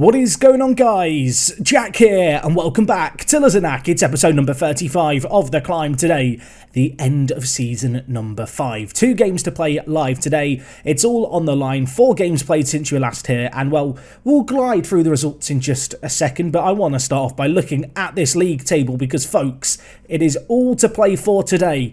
What is going on, guys? Jack here, and welcome back to Lazanak. It's episode number 35 of The Climb today, the end of season number 5. 2 games to play live today. It's all on the line, 4 games played since you were last here, and well, we'll glide through the results in just a second, but I want to start off by looking at this league table because, folks, it is all to play for today.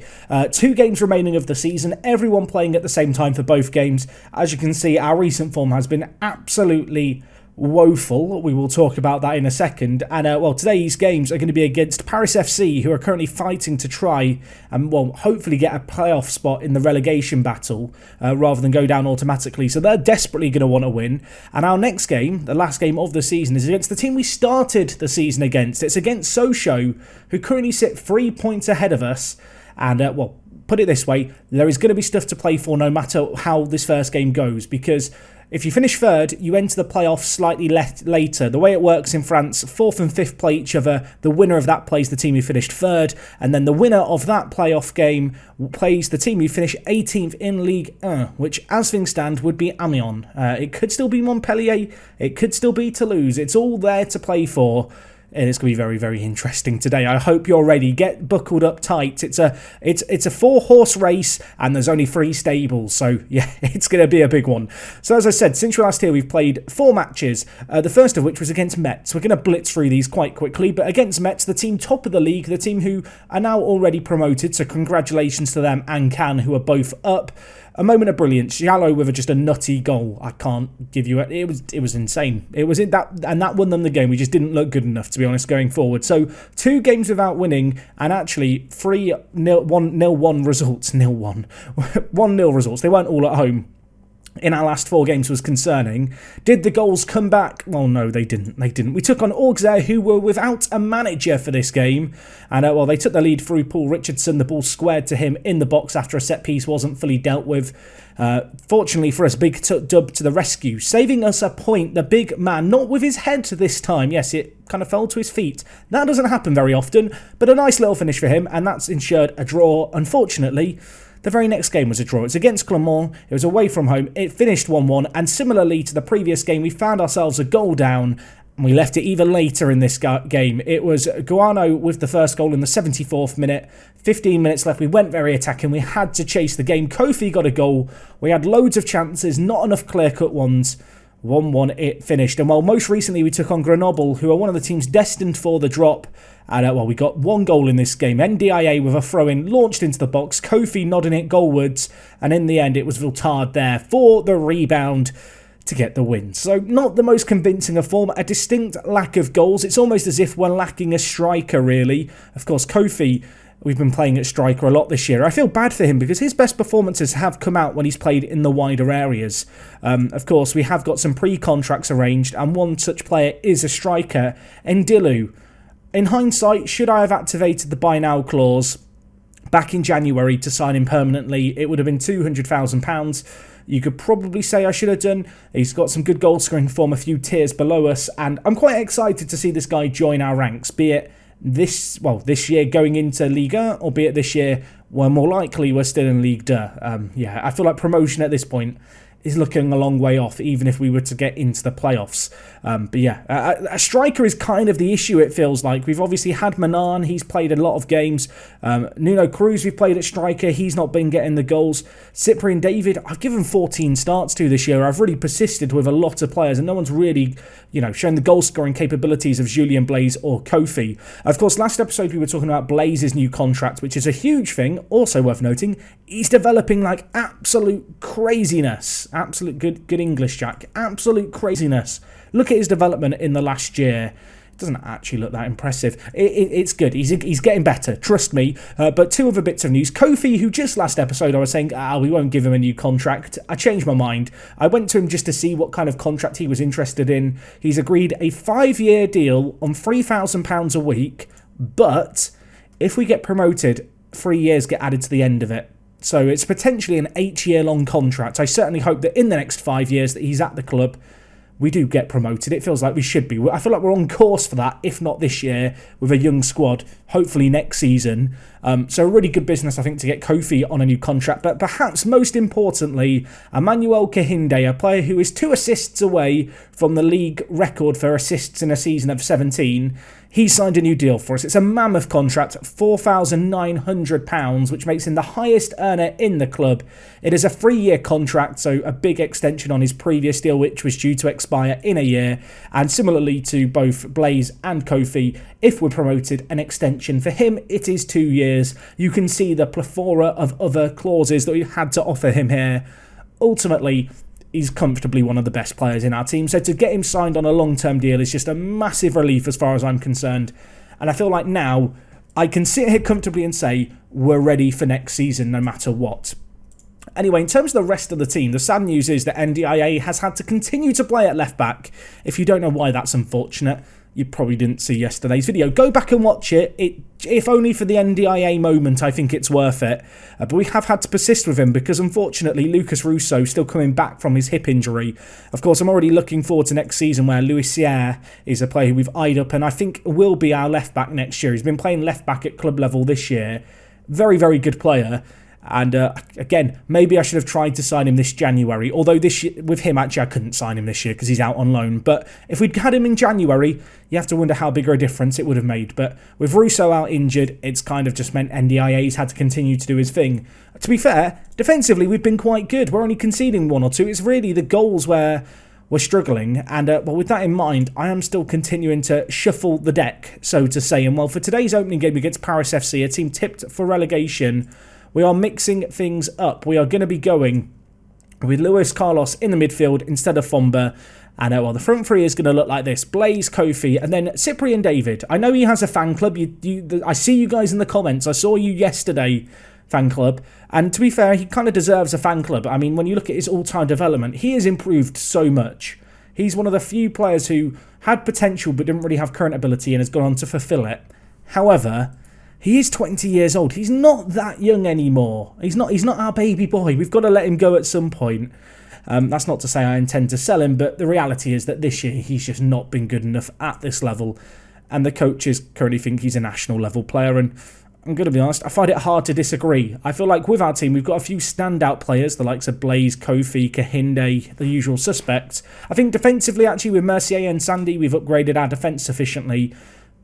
2 games remaining of the season, everyone playing at the same time for both games. As you can see, our recent form has been absolutely woeful. We will talk about that in a second. And well, today's games are going to be against Paris FC, who are currently fighting to try and, well, hopefully get a playoff spot in the relegation battle rather than go down automatically. So they're desperately going to want to win. And our next game, the last game of the season, is against the team we started the season against. It's against Sochaux, who currently sit 3 points ahead of us. And, well, put it this way, there is going to be stuff to play for no matter how this first game goes, because if you finish third, you enter the playoffs slightly later. The way it works in France, 4th and 5th play each other. The winner of that plays the team who finished third, and then the winner of that playoff game plays the team who finished 18th in Ligue 1, which, as things stand, would be Amiens. It could still be Montpellier. It could still be Toulouse. It's all there to play for. And it's going to be very, very interesting today. I hope you're ready. Get buckled up tight. It's a 4-horse race, and there's only 3 stables. So, yeah, it's going to be a big one. So, as I said, since we last here, we've played 4 matches. The first of which was against Metz. We're going to blitz through these quite quickly. But against Metz, the team top of the league, the team who are now already promoted. So, congratulations to them and Cannes, who are both up. A moment of brilliance. Giallo with just a nutty goal. I can't give you it. It was insane. It was in that, and that won them the game. We just didn't look good enough, to be honest, going forward. So 2 games without winning, and actually 1-0 results. 1-0 results. They weren't all at home. In our last 4 games was concerning. Did the goals come back? Well, no, they didn't. We took on Auxerre, who were without a manager for this game. And, well, they took the lead through Paul Richardson. The ball squared to him in the box after a set piece wasn't fully dealt with. Fortunately for us, Big Dub to the rescue, saving us a point. The big man, not with his head this time. Yes, it kind of fell to his feet. That doesn't happen very often, but a nice little finish for him, and that's ensured a draw, unfortunately. The very next game was a draw. It's against Clermont. It was away from home. It finished 1-1. And similarly to the previous game, we found ourselves a goal down. And we left it even later in this game. It was Guano with the first goal in the 74th minute. 15 minutes left. We went very attacking. We had to chase the game. Kofi got a goal. We had loads of chances. Not enough clear-cut ones. 1-1 it finished. And well, most recently we took on Grenoble, who are one of the teams destined for the drop. And well, we got 1 goal in this game. NDIA with a throw-in launched into the box. Kofi nodding it goalwards. And in the end, it was Viltard there for the rebound to get the win. So not the most convincing of form. A distinct lack of goals. It's almost as if we're lacking a striker, really. Of course, Kofi, we've been playing at striker a lot this year. I feel bad for him because his best performances have come out when he's played in the wider areas. Of course, we have got some pre-contracts arranged, and one such player is a striker, Ndilu. In hindsight, should I have activated the buy now clause back in January to sign him permanently? It would have been £200,000. You could probably say I should have done. He's got some good goal scoring form a few tiers below us, and I'm quite excited to see this guy join our ranks, be it this year going into Liga, or be it this year where more likely we're still in Ligue 2. Yeah, I feel like promotion at this point is looking a long way off, even if we were to get into the playoffs. But yeah, a striker is kind of the issue, it feels like. We've obviously had Manan, he's played a lot of games. Nuno Cruz, we've played at striker, he's not been getting the goals. Cyprian David, I've given 14 starts to this year. I've really persisted with a lot of players, and no one's really, shown the goal-scoring capabilities of Julien Blaise or Kofi. Of course, last episode we were talking about Blaise's new contract, which is a huge thing, also worth noting. He's developing like absolute craziness. Absolute good English, Jack. Absolute craziness. Look at his development in the last year. It doesn't actually look that impressive. It's good. He's getting better. Trust me. But 2 other bits of news. Kofi, who just last episode I was saying, we won't give him a new contract. I changed my mind. I went to him just to see what kind of contract he was interested in. He's agreed a 5-year deal on £3,000 a week. But if we get promoted, 3 years get added to the end of it. So it's potentially an 8-year-long contract. I certainly hope that in the next 5 years that he's at the club, we do get promoted. It feels like we should be. I feel like we're on course for that, if not this year, with a young squad, hopefully next season. So a really good business, I think, to get Kofi on a new contract. But perhaps most importantly, Emmanuel Kahinde, a player who is 2 assists away from the league record for assists in a season of 17. He signed a new deal for us. It's a mammoth contract, £4,900, which makes him the highest earner in the club. It is a 3-year contract, so a big extension on his previous deal, which was due to expire in a year. And similarly to both Blaze and Kofi, if we're promoted, an extension. For him, it is 2 years. You can see the plethora of other clauses that we had to offer him here. Ultimately, he's comfortably one of the best players in our team. So to get him signed on a long-term deal is just a massive relief as far as I'm concerned. And I feel like now I can sit here comfortably and say we're ready for next season no matter what. Anyway, in terms of the rest of the team, the sad news is that NDIA has had to continue to play at left back. If you don't know why that's unfortunate, you probably didn't see yesterday's video. Go back and watch it. If only for the NDIA moment, I think it's worth it. But we have had to persist with him because, unfortunately, Lucas Russo still coming back from his hip injury. Of course, I'm already looking forward to next season where Louis Sierre is a player who we've eyed up and I think will be our left back next year. He's been playing left back at club level this year. Very, very good player. And again, maybe I should have tried to sign him this January. Although this year, with him, actually, I couldn't sign him this year because he's out on loan. But if we'd had him in January, you have to wonder how big a difference it would have made. But with Russo out injured, it's kind of just meant NDIA's had to continue to do his thing. To be fair, defensively, we've been quite good. We're only conceding 1 or 2. It's really the goals where we're struggling. And well, with that in mind, I am still continuing to shuffle the deck, so to say. And well, for today's opening game against Paris FC, a team tipped for relegation, we are mixing things up. We are going to be going with Luis Carlos in the midfield instead of Fomba. And well, the front three is going to look like this. Blaze, Kofi, and then Cyprian David. I know he has a fan club. I see you guys in the comments. I saw you yesterday, fan club. And to be fair, he kind of deserves a fan club. I mean, when you look at his all-time development, he has improved so much. He's one of the few players who had potential but didn't really have current ability and has gone on to fulfill it. However, he is 20 years old. He's not that young anymore. He's not our baby boy. We've got to let him go at some point. That's not to say I intend to sell him, but the reality is that this year he's just not been good enough at this level. And the coaches currently think he's a national level player. And I'm going to be honest, I find it hard to disagree. I feel like with our team, we've got a few standout players, the likes of Blaze, Kofi, Kahinde, the usual suspects. I think defensively, actually, with Mercier and Sandy, we've upgraded our defence sufficiently.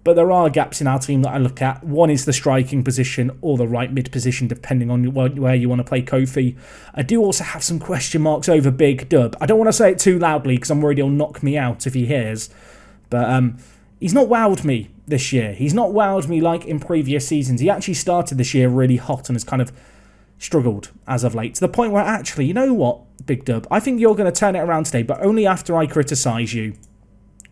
But there are gaps in our team that I look at. One is the striking position or the right mid position, depending on where you want to play Kofi. I do also have some question marks over Big Dub. I don't want to say it too loudly because I'm worried he'll knock me out if he hears. But he's not wowed me this year. He's not wowed me like in previous seasons. He actually started this year really hot and has kind of struggled as of late. To the point where actually, you know what, Big Dub? I think you're going to turn it around today, but only after I criticise you.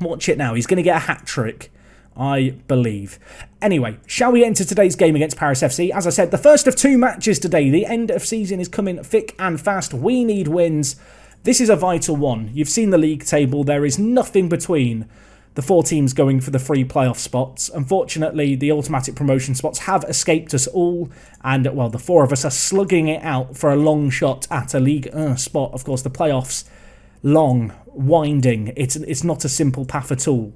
Watch it now. He's going to get a hat-trick, I believe. Anyway, shall we enter today's game against Paris FC? As I said, the first of 2 matches today. The end of season is coming thick and fast. We need wins. This is a vital one. You've seen the league table. There is nothing between the 4 teams going for the 3 playoff spots. Unfortunately, the automatic promotion spots have escaped us all. And, well, the 4 of us are slugging it out for a long shot at a League 1 spot. Of course, the playoffs, long, winding. It's not a simple path at all.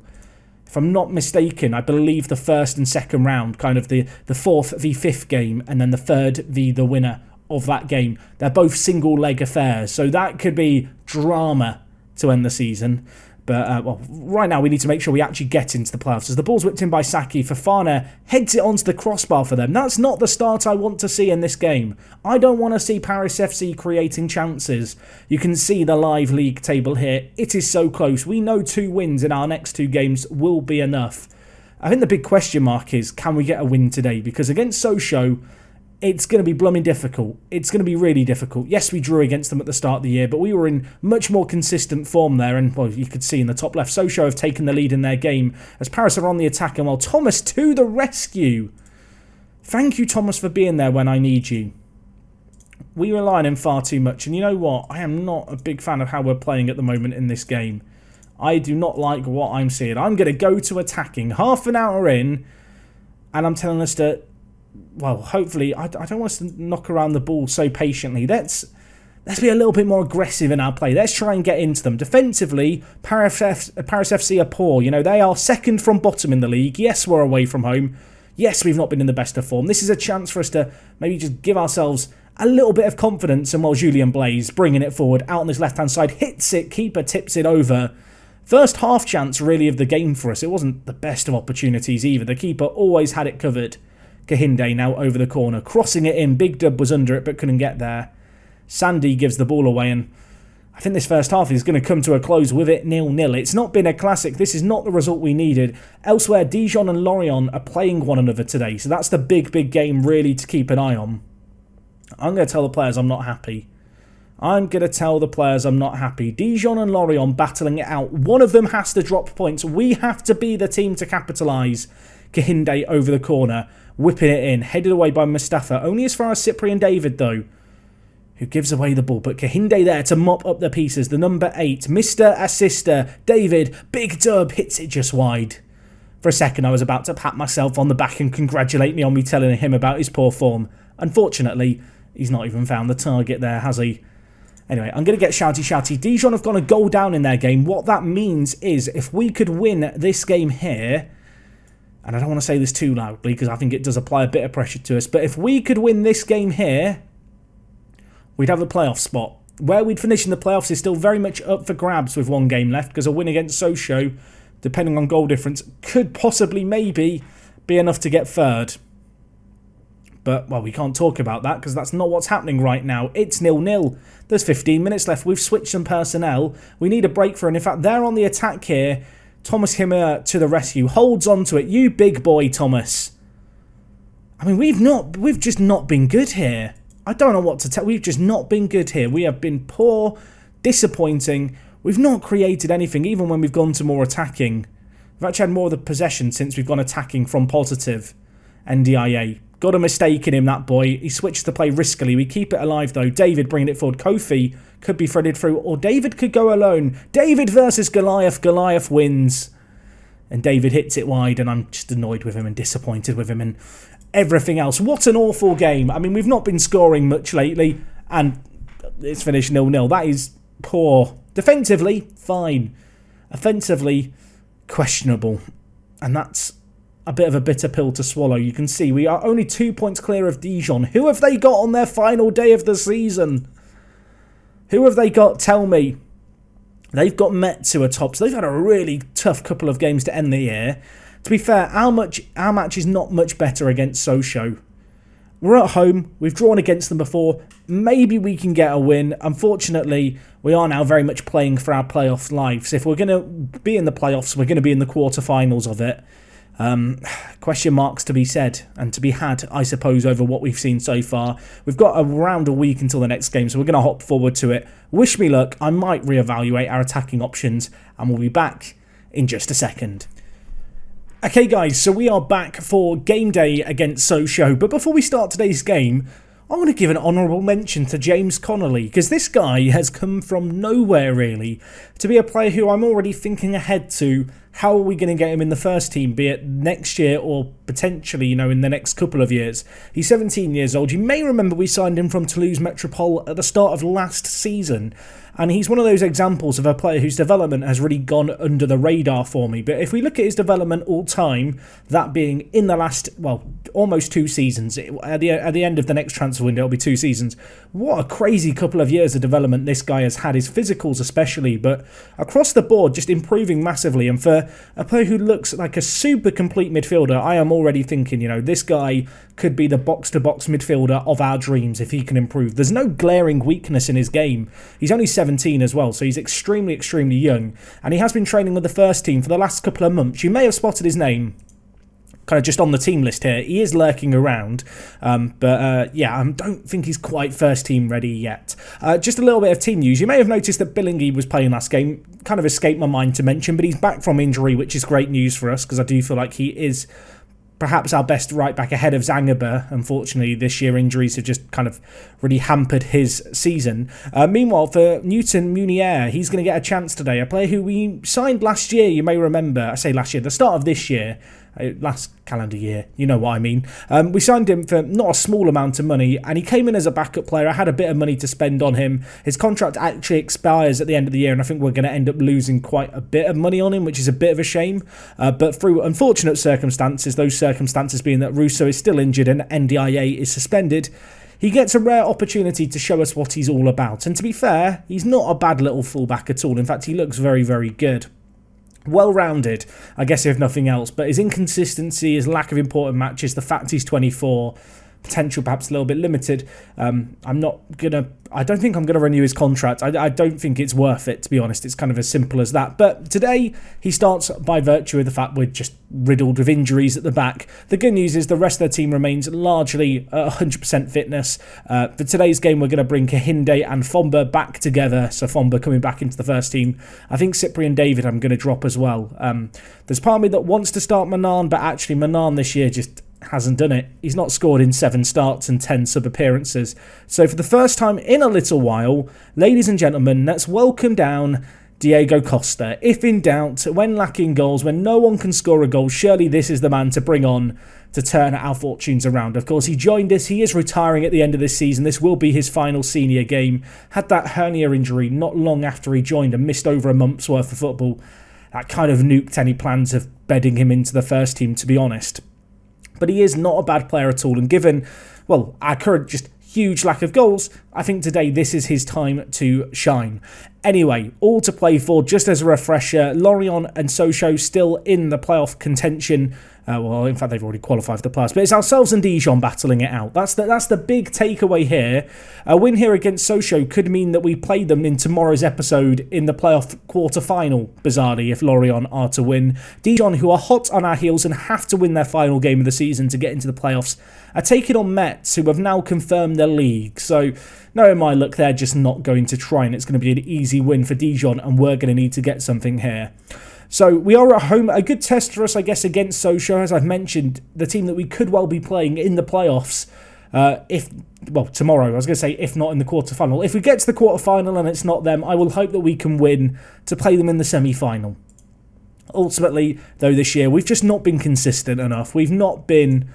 If I'm not mistaken, I believe the first and second round, kind of the 4th v 5th game, and then the 3rd v the winner of that game. They're both single leg affairs, so that could be drama to end the season. But well, right now we need to make sure we actually get into the playoffs. As the ball's whipped in by Saki, Fofana heads it onto the crossbar for them. That's not the start I want to see in this game. I don't want to see Paris FC creating chances. You can see the live league table here. It is so close. We know 2 wins in our next 2 games will be enough. I think the big question mark is, can we get a win today? Because against Sochaux, it's going to be blooming difficult. It's going to be really difficult. Yes, we drew against them at the start of the year, but we were in much more consistent form there. And, well, you could see in the top left, Sochaux have taken the lead in their game as Paris are on the attack. And, well, Thomas to the rescue. Thank you, Thomas, for being there when I need you. We rely on him far too much. And you know what? I am not a big fan of how we're playing at the moment in this game. I do not like what I'm seeing. I'm going to go to attacking. Half an hour in, and I'm telling us to... Well, hopefully, I don't want us to knock around the ball so patiently. Let's be a little bit more aggressive in our play. Let's try and get into them. Defensively, Paris FC are poor. You know, they are second from bottom in the league. Yes, we're away from home. Yes, we've not been in the best of form. This is a chance for us to maybe just give ourselves a little bit of confidence, and while Julien Blaise bringing it forward out on this left-hand side, hits it, keeper tips it over. First half chance really of the game for us. It wasn't the best of opportunities either. The keeper always had it covered. Kahinde now over the corner, crossing it in. Big Dub was under it but couldn't get there. Sandy gives the ball away, and I think this first half is going to come to a close with it 0-0. It's not been a classic. This is not the result we needed. Elsewhere, Dijon and Lorient are playing one another today, so that's the big game really to keep an eye on. I'm going to tell the players I'm not happy. Dijon and Lorient battling it out. One of them has to drop points. We have to be the team to capitalise. Kahinde over the corner, whipping it in, headed away by Mustafa. Only as far as Cyprian David though, who gives away the ball. But Kahinde there to mop up the pieces. The number 8, Mr. Assister, David, Big Dub, hits it just wide. For a second I was about to pat myself on the back and congratulate me on me telling him about his poor form. Unfortunately, he's not even found the target there, has he? Anyway, I'm going to get shouty. Dijon have gone a goal down in their game. What that means is if we could win this game here, and I don't want to say this too loudly because I think it does apply a bit of pressure to us, but if we could win this game here, we'd have a playoff spot. Where we'd finish in the playoffs is still very much up for grabs with one game left, because a win against Sochaux, depending on goal difference, could possibly maybe be enough to get third. But, well, we can't talk about that because that's not what's happening right now. It's 0-0. There's 15 minutes left. We've switched some personnel. We need a breakthrough. And in fact, they're on the attack here. Thomas Himmer to the rescue. Holds on to it. You big boy, Thomas. I mean, we've just not been good here. I don't know what to tell. We've just not been good here. We have been poor, disappointing. We've not created anything, even when we've gone to more attacking. We've actually had more of the possession since we've gone attacking from positive. NDIA. Got a mistake in him, that boy. He switched to play riskily. We keep it alive, though. David bringing it forward. Kofi could be threaded through, or David could go alone. David versus Goliath. Goliath wins. And David hits it wide, and I'm just annoyed with him and disappointed with him and everything else. What an awful game. I mean, we've not been scoring much lately, and it's finished 0-0. That is poor. Defensively, fine. Offensively, questionable. And that's a bit of a bitter pill to swallow. You can see we are only 2 points clear of Dijon. Who have they got on their final day of the season? Who have they got? Tell me. They've got Met to a top, so they've had a really tough couple of games to end the year. To be fair, our match is not much better against Sochaux. We're at home. We've drawn against them before. Maybe we can get a win. Unfortunately, we are now very much playing for our playoff lives. If we're going to be in the playoffs, we're going to be in the quarterfinals of it. Question marks to be said and to be had, I suppose, over what we've seen so far. We've got around a week until the next game, so we're going to hop forward to it. Wish me luck. I might reevaluate our attacking options, and we'll be back in just a second. Okay guys, so we are back for game day against Sochaux, but before we start today's game, I want to give an honourable mention to James Connolly, because this guy has come from nowhere really to be a player who I'm already thinking ahead to. How are we going to get him in the first team, be it next year or potentially, in the next couple of years? He's 17 years old. You may remember we signed him from Toulouse Metropole at the start of last season. And he's one of those examples of a player whose development has really gone under the radar for me. But if we look at his development all time, that being in the last, almost 2 seasons, at the end of the next transfer window, it'll be 2 seasons. What a crazy couple of years of development this guy has had, his physicals especially, but across the board, just improving massively. And for a player who looks like a super complete midfielder, I am already thinking, this guy could be the box-to-box midfielder of our dreams if he can improve. There's no glaring weakness in his game. He's only 17 as well, so he's extremely, extremely young. And he has been training with the first team for the last couple of months. You may have spotted his name kind of just on the team list here. He is lurking around, but I don't think he's quite first team ready yet. Just a little bit of team news. You may have noticed that Billingy was playing last game. Kind of escaped my mind to mention, but he's back from injury, which is great news for us, because I do feel like he is perhaps our best right back ahead of Zangerba. Unfortunately, this year injuries have just kind of really hampered his season. Meanwhile, for Newton Munier, he's going to get a chance today. A player who we signed last year, you may remember. I say last year, the start of this year. last calendar year, you know what I mean. We signed him for not a small amount of money, and he came in as a backup player. I had a bit of money to spend on him. His contract actually expires at the end of the year, and I think we're going to end up losing quite a bit of money on him, which is a bit of a shame. But through unfortunate circumstances, those circumstances being that Russo is still injured and NDIA is suspended, he gets a rare opportunity to show us what he's all about. And to be fair, he's not a bad little fullback at all. In fact, he looks very, very good. Well-rounded, I guess, if nothing else, but his inconsistency, his lack of important matches, the fact he's 24, potential perhaps a little bit limited. I don't think I'm going to renew his contract. I don't think it's worth it, to be honest. It's kind of as simple as that. But today, he starts by virtue of the fact we're just riddled with injuries at the back. The good news is the rest of the team remains largely 100% fitness. For today's game, we're going to bring Kahinde and Fomba back together. So Fomba coming back into the first team. I think Cyprian David I'm going to drop as well. There's part of me that wants to start Manan, but actually Manan this year just hasn't done it. He's not scored in 7 starts and 10 sub-appearances. So for the first time in a little while, ladies and gentlemen, let's welcome down Diego Costa. If in doubt, when lacking goals, when no one can score a goal, surely this is the man to bring on to turn our fortunes around. Of course, he joined us. He is retiring at the end of this season. This will be his final senior game. Had that hernia injury not long after he joined and missed over a month's worth of football. That kind of nuked any plans of bedding him into the first team, to be honest. But he is not a bad player at all. And given, well, our current just huge lack of goals, I think today this is his time to shine. Anyway, all to play for. Just as a refresher, Lorient and Sochaux still in the playoff contention. Well, in fact, they've already qualified for the playoffs. But it's ourselves and Dijon battling it out. That's the big takeaway here. A win here against Sochaux could mean that we play them in tomorrow's episode in the playoff quarter-final, bizarrely, if Lorient are to win. Dijon, who are hot on our heels and have to win their final game of the season to get into the playoffs, are taking on Metz, who have now confirmed their league. So, knowing my luck, they're just not going to try, and it's going to be an easy win for Dijon, and we're going to need to get something here. So we are at home, a good test for us, I guess, against Sochaux. As I've mentioned, the team that we could well be playing in the playoffs, tomorrow. I was going to say, if not in the quarterfinal. If we get to the quarterfinal and it's not them, I will hope that we can win to play them in the semi-final. Ultimately, though, this year, we've just not been consistent enough. We've not been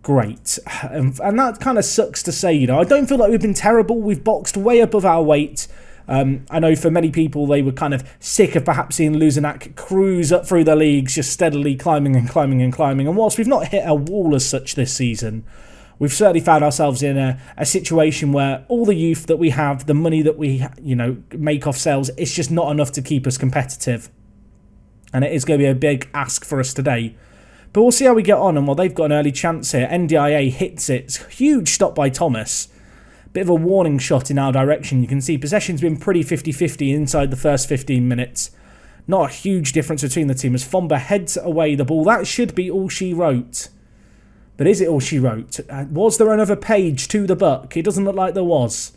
great. And that kind of sucks to say, I don't feel like we've been terrible. We've boxed way above our weight. I know for many people they were kind of sick of perhaps seeing Luzenac cruise up through the leagues, just steadily climbing and climbing and climbing. And whilst we've not hit a wall as such this season, we've certainly found ourselves in a situation where all the youth that we have, the money that we make off sales, it's just not enough to keep us competitive. And it is going to be a big ask for us today. But we'll see how we get on. And while they've got an early chance here, NDIA hits it. Huge stop by Thomas. Bit of a warning shot in our direction. You can see possession's been pretty 50-50 inside the first 15 minutes. Not a huge difference between the team as Fomba heads away the ball. That should be all she wrote. But is it all she wrote? Was there another page to the buck? It doesn't look like there was.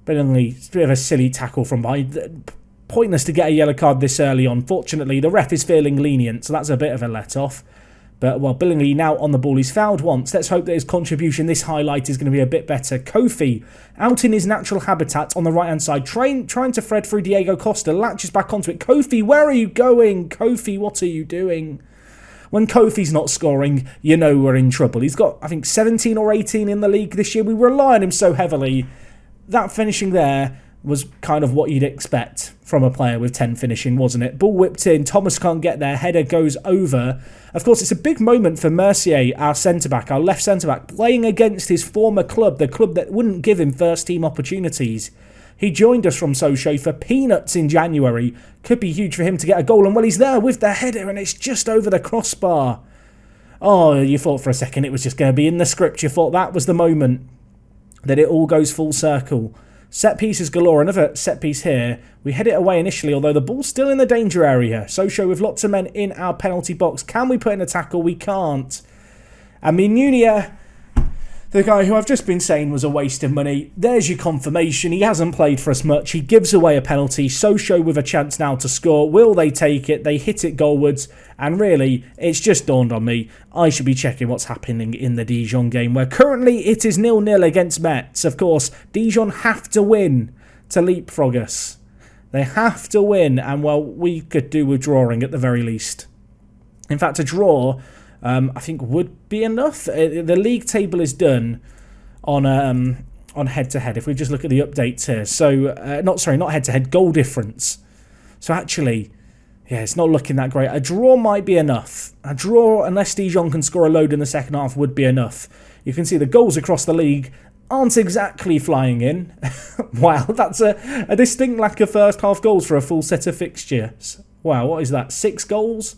Brilliantly, it's a bit of a silly tackle from behind. Pointless to get a yellow card this early on. Fortunately, the ref is feeling lenient, so that's a bit of a let-off. But, well, Billingly now on the ball. He's fouled once. Let's hope that his contribution, this highlight, is going to be a bit better. Kofi, out in his natural habitat on the right-hand side, trying to thread through Diego Costa, latches back onto it. Kofi, where are you going? Kofi, what are you doing? When Kofi's not scoring, you know we're in trouble. He's got, I think, 17 or 18 in the league this year. We rely on him so heavily. That finishing there was kind of what you'd expect from a player with 10 finishing, wasn't it? Ball whipped in, Thomas can't get there, header goes over. Of course, it's a big moment for Mercier, our centre-back, our left centre-back, playing against his former club, the club that wouldn't give him first-team opportunities. He joined us from Sochaux for peanuts in January. Could be huge for him to get a goal, and well, he's there with the header, and it's just over the crossbar. Oh, you thought for a second it was just going to be in the script. You thought that was the moment that it all goes full circle. Set pieces galore, another set piece here. We head it away initially, although the ball's still in the danger area. Sochaux with lots of men in our penalty box. Can we put in a tackle? We can't. And Menunia, the guy who I've just been saying was a waste of money. There's your confirmation. He hasn't played for us much. He gives away a penalty. Sochaux with a chance now to score. Will they take it? They hit it goalwards. And really, it's just dawned on me, I should be checking what's happening in the Dijon game, where currently it is 0-0 against Metz. Of course, Dijon have to win to leapfrog us. They have to win, and well, we could do with drawing at the very least. In fact, a draw, I think, would be enough. The league table is done on head-to-head. If we just look at the updates here. So, not head-to-head, goal difference. So actually, yeah, it's not looking that great. A draw might be enough. A draw, unless Dijon can score a load in the second half, would be enough. You can see the goals across the league aren't exactly flying in. Wow, that's a distinct lack of first half goals for a full set of fixtures. Wow, what is that? 6 goals?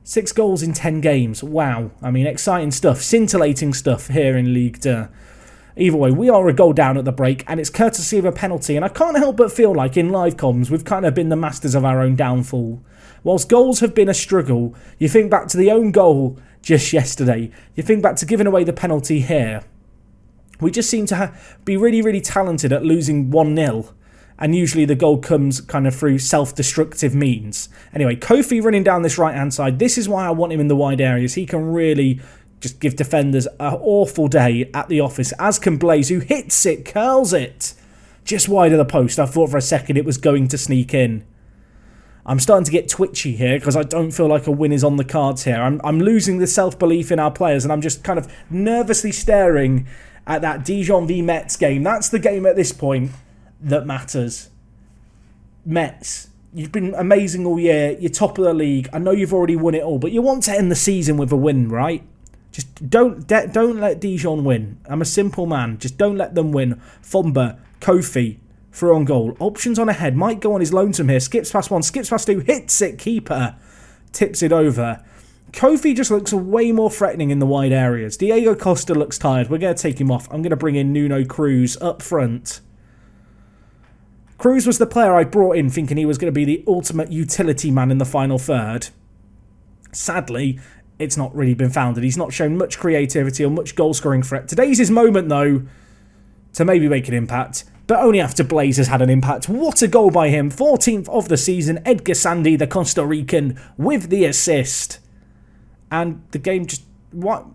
6 goals in 10 games. Wow. I mean, exciting stuff. Scintillating stuff here in Ligue 2. Either way, we are a goal down at the break, and it's courtesy of a penalty. And I can't help but feel like in live comms, we've kind of been the masters of our own downfall. Whilst goals have been a struggle, you think back to the own goal just yesterday. You think back to giving away the penalty here. We just seem to be really, really talented at losing 1-0. And usually the goal comes kind of through self-destructive means. Anyway, Kofi running down this right-hand side. This is why I want him in the wide areas. He can really just give defenders an awful day at the office. As can Blaze, who hits it, curls it. Just wide of the post. I thought for a second it was going to sneak in. I'm starting to get twitchy here because I don't feel like a win is on the cards here. I'm losing the self-belief in our players, and I'm just kind of nervously staring at that Dijon v Metz game. That's the game at this point that matters. Metz, you've been amazing all year. You're top of the league. I know you've already won it all, but you want to end the season with a win, right? Just don't let Dijon win. I'm a simple man. Just don't let them win. Fomba, Kofi, through on goal. Options on ahead. Might go on his lonesome here. Skips past 1, skips past 2, hits it. Keeper tips it over. Kofi just looks way more threatening in the wide areas. Diego Costa looks tired. We're going to take him off. I'm going to bring in Nuno Cruz up front. Cruz was the player I brought in thinking he was going to be the ultimate utility man in the final third. Sadly, it's not really been founded. He's not shown much creativity or much goal-scoring threat. Today's his moment, though, to maybe make an impact, but only after Blaze has had an impact. What a goal by him. 14th of the season. Edgar Sandy, the Costa Rican, with the assist. And the game just... Why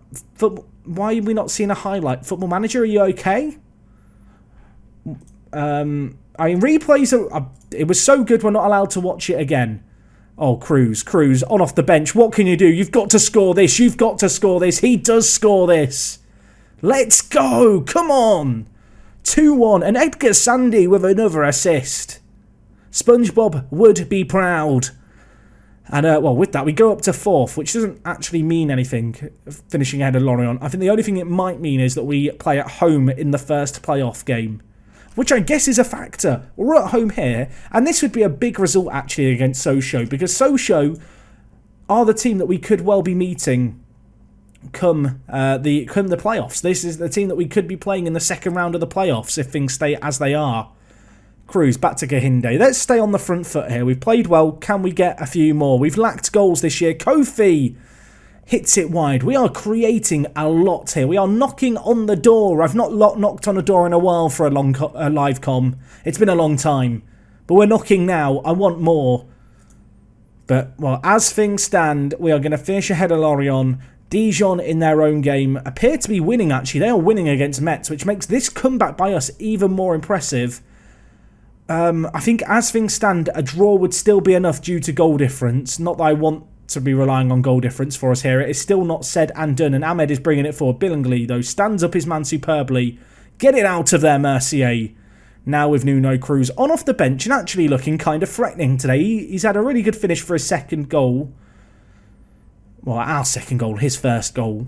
are we not seeing a highlight? Football Manager, are you okay? I mean, replays, it was so good we're not allowed to watch it again. Oh, Cruz, on off the bench. What can you do? You've got to score this. You've got to score this. He does score this. Let's go. Come on. 2-1. And Edgar Sandy with another assist. SpongeBob would be proud. And, well, with that, we go up to 4th, which doesn't actually mean anything, finishing ahead of Lorient. I think the only thing it might mean is that we play at home in the first playoff game, which I guess is a factor. We're at home here, and this would be a big result, actually, against Sochaux, because Sochaux are the team that we could well be meeting come the playoffs. This is the team that we could be playing in the second round of the playoffs if things stay as they are. Cruz, back to Kahinde. Let's stay on the front foot here. We've played well. Can we get a few more? We've lacked goals this year. Kofi hits it wide. We are creating a lot here. We are knocking on the door. I've not knocked on a door in a while for a live com. It's been a long time. But we're knocking now. I want more. But, well, as things stand, we are going to finish ahead of Lorient. Dijon, in their own game, appear to be winning, actually. They are winning against Metz, which makes this comeback by us even more impressive. I think as things stand, a draw would still be enough due to goal difference. Not that I want to be relying on goal difference for us here. It is still not said and done, and Ahmed is bringing it forward. Billingsley, though, stands up his man superbly. Get it out of there, Mercier. Now with Nuno Cruz on off the bench and actually looking kind of threatening today. He's had a really good finish for his second goal. Well, our second goal, his first goal.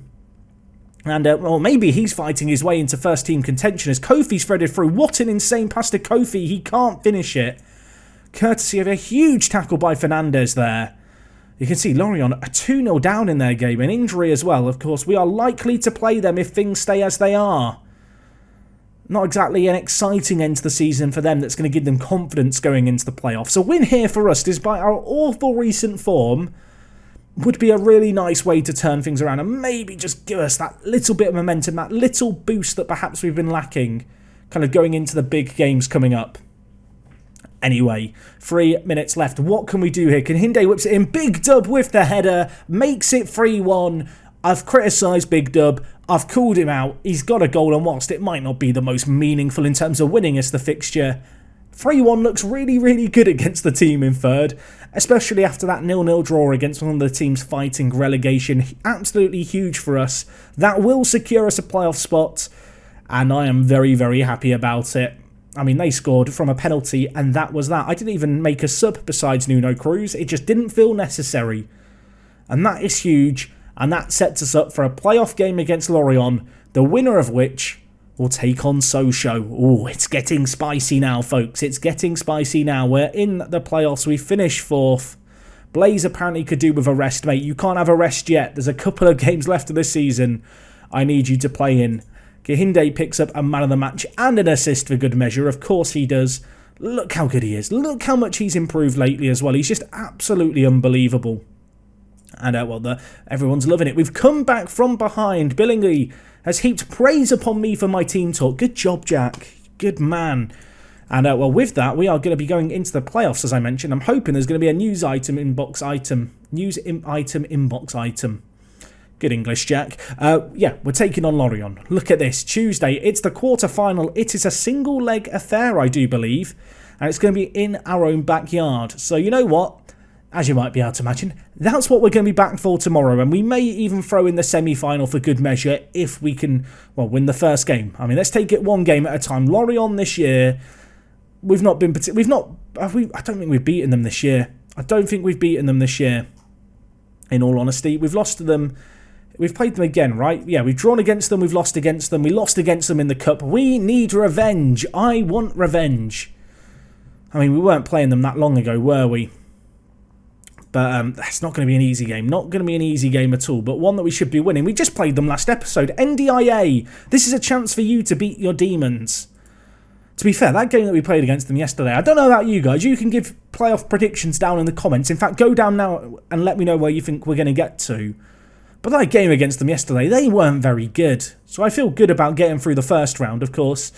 And, well, maybe he's fighting his way into first-team contention as Kofi's threaded through. What an insane pass to Kofi. He can't finish it. Courtesy of a huge tackle by Fernandez there. You can see Lorient are 2-0 down in their game. An injury as well, of course. We are likely to play them if things stay as they are. Not exactly an exciting end to the season for them that's going to give them confidence going into the playoffs. A win here for us, despite our awful recent form, would be a really nice way to turn things around and maybe just give us that little bit of momentum, that little boost that perhaps we've been lacking, kind of going into the big games coming up. Anyway, 3 minutes left. What can we do here? Kahinde whips it in. Big Dub with the header, makes it 3-1. I've criticised Big Dub. I've called him out. He's got a goal, and whilst it might not be the most meaningful in terms of winning us the fixture, 3-1 looks really, really good against the team in third, especially after that 0-0 draw against one of the teams fighting relegation. Absolutely huge for us. That will secure us a playoff spot, and I am very, very happy about it. I mean, they scored from a penalty, and that was that. I didn't even make a sub besides Nuno Cruz. It just didn't feel necessary. And that is huge, and that sets us up for a playoff game against Lorient, the winner of which will take on Sochaux. Oh, it's getting spicy now, folks. It's getting spicy now. We're in the playoffs. We finished 4th. Blaze apparently could do with a rest, mate. You can't have a rest yet. There's a couple of games left of this season. I need you to play in. Kahinde picks up a man of the match and an assist for good measure. Of course he does. Look how good he is. Look how much he's improved lately as well. He's just absolutely unbelievable. And everyone's loving it. We've come back from behind. Billingsley has heaped praise upon me for my team talk. Good job, Jack. Good man. And with that, we are going to be going into the playoffs, as I mentioned. I'm hoping there's going to be a news item, inbox item. Inbox item. Good English, Jack. Yeah, we're taking on Lorient. Look at this. Tuesday, it's the quarter-final. It is a single-leg affair, I do believe. And it's going to be in our own backyard. So you know what? As you might be able to imagine, that's what we're going to be back for tomorrow. And we may even throw in the semi-final for good measure if we can, win the first game. I mean, let's take it one game at a time. Lorient this year, I don't think we've beaten them this year. In all honesty, we've lost to them. We've played them again, right? Yeah, we've drawn against them. We've lost against them. We lost against them in the cup. We need revenge. I want revenge. I mean, we weren't playing them that long ago, were we? But that's not going to be an easy game. Not going to be an easy game at all, but one that we should be winning. We just played them last episode. NDIA. This is a chance for you to beat your demons. To be fair, that game that we played against them yesterday, I don't know about you guys. You can give playoff predictions down in the comments. In fact, go down now and let me know where you think we're going to get to. But that game against them yesterday, they weren't very good. So I feel good about getting through the first round, of course.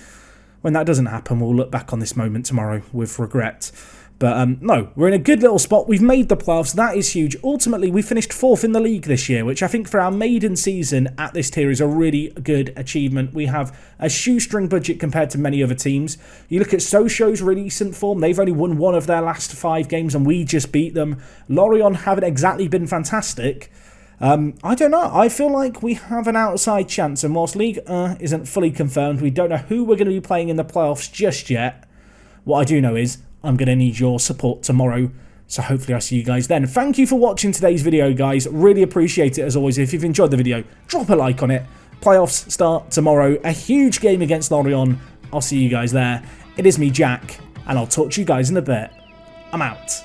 When that doesn't happen, we'll look back on this moment tomorrow with regret. But no, we're in a good little spot. We've made the playoffs. That is huge. Ultimately, we finished 4th in the league this year, which I think for our maiden season at this tier is a really good achievement. We have a shoestring budget compared to many other teams. You look at Sochaux's recent form. They've only won 1 of their last 5 games, and we just beat them. Lorient haven't exactly been fantastic. I don't know. I feel like we have an outside chance, and whilst League isn't fully confirmed, we don't know who we're going to be playing in the playoffs just yet. What I do know is I'm going to need your support tomorrow, so hopefully I'll see you guys then. Thank you for watching today's video, guys. Really appreciate it, as always. If you've enjoyed the video, drop a like on it. Playoffs start tomorrow. A huge game against Lorient. I'll see you guys there. It is me, Jack, and I'll talk to you guys in a bit. I'm out.